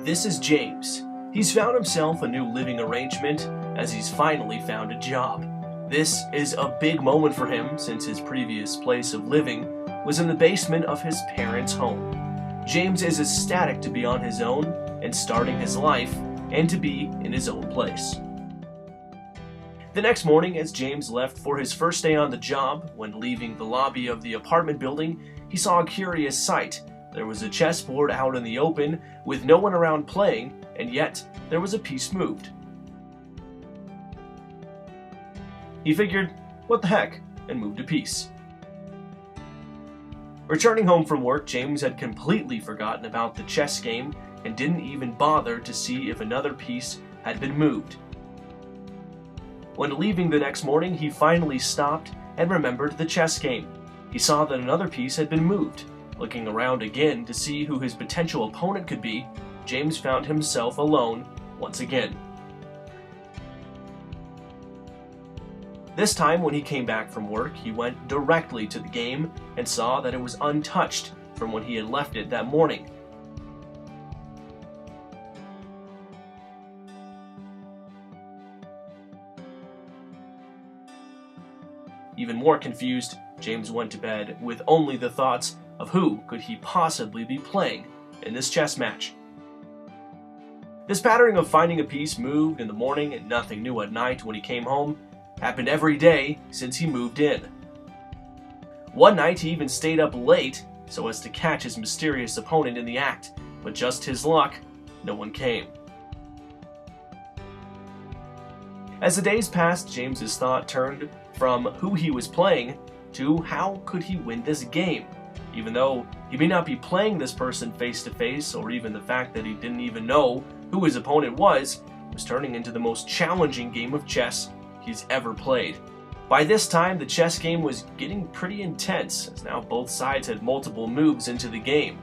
This is James. He's found himself a new living arrangement as he's finally found a job. This is a big moment for him since his previous place of living was in the basement of his parents' home. James is ecstatic to be on his own and starting his life and to be in his own place. The next morning, as James left for his first day on the job, when leaving the lobby of the apartment building, he saw a curious sight. There was a chessboard out in the open with no one around playing, and yet there was a piece moved. He figured, what the heck, and moved a piece. Returning home from work, James had completely forgotten about the chess game and didn't even bother to see if another piece had been moved. When leaving the next morning, he finally stopped and remembered the chess game. He saw that another piece had been moved. Looking around again to see who his potential opponent could be, James found himself alone once again. This time, when he came back from work, he went directly to the game and saw that it was untouched from when he had left it that morning. Even more confused, James went to bed with only the thoughts of who could he possibly be playing in this chess match. This pattern of finding a piece moved in the morning and nothing new at night when he came home happened every day since he moved in. One night he even stayed up late so as to catch his mysterious opponent in the act, but just his luck, no one came. As the days passed, James's thought turned from who he was playing to how could he win this game. Even though he may not be playing this person face to face, or even the fact that he didn't even know who his opponent was turning into the most challenging game of chess he's ever played. By this time, the chess game was getting pretty intense, as now both sides had multiple moves into the game.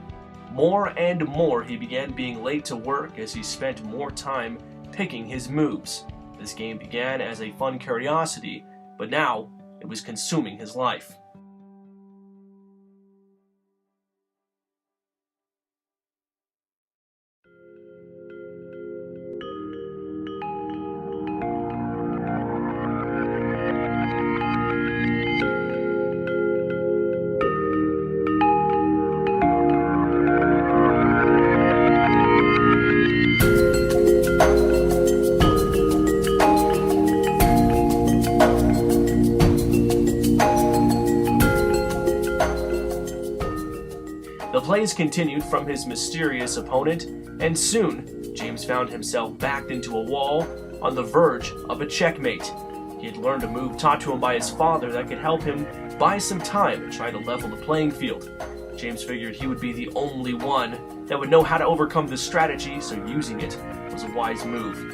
More and more, he began being late to work as he spent more time picking his moves. This game began as a fun curiosity, but now it was consuming his life. The plays continued from his mysterious opponent, and soon James found himself backed into a wall on the verge of a checkmate. He had learned a move taught to him by his father that could help him buy some time and try to level the playing field. James figured he would be the only one that would know how to overcome this strategy, so using it was a wise move.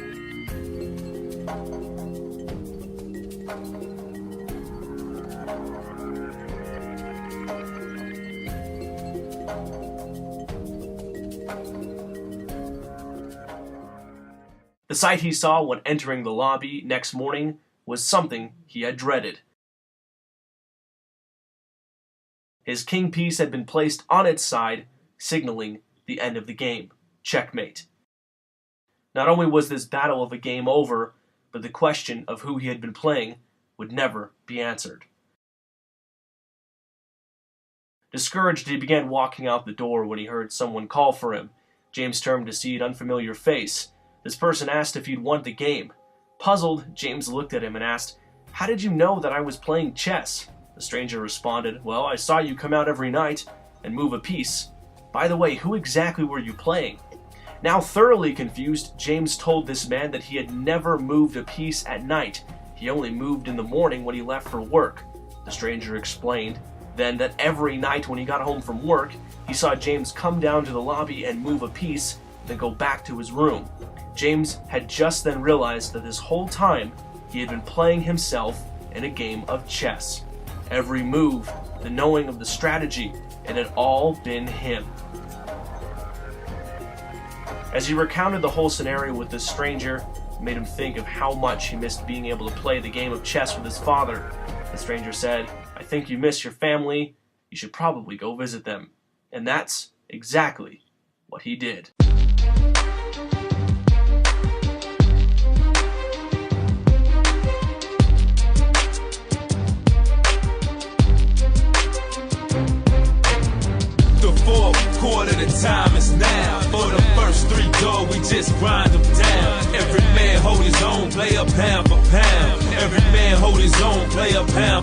The sight he saw when entering the lobby next morning was something he had dreaded. His king piece had been placed on its side, signaling the end of the game. Checkmate. Not only was this battle of a game over, but the question of who he had been playing would never be answered. Discouraged, he began walking out the door when he heard someone call for him. James turned to see an unfamiliar face. This person asked if he'd won the game. Puzzled, James looked at him and asked, "How did you know that I was playing chess?" The stranger responded, "Well, I saw you come out every night and move a piece. By the way, who exactly were you playing?" Now thoroughly confused, James told this man that he had never moved a piece at night. He only moved in the morning when he left for work. The stranger explained then that every night when he got home from work, he saw James come down to the lobby and move a piece, then go back to his room. James had just then realized that this whole time he had been playing himself in a game of chess. Every move, the knowing of the strategy, it had all been him. As he recounted the whole scenario with this stranger, it made him think of how much he missed being able to play the game of chess with his father. The stranger said, "I think you miss your family. You should probably go visit them." And that's exactly what he did. the time is now. For the first three, dog, we just grind them down. Every man hold his own, play a pound for pound. Every man hold his own, play a pound.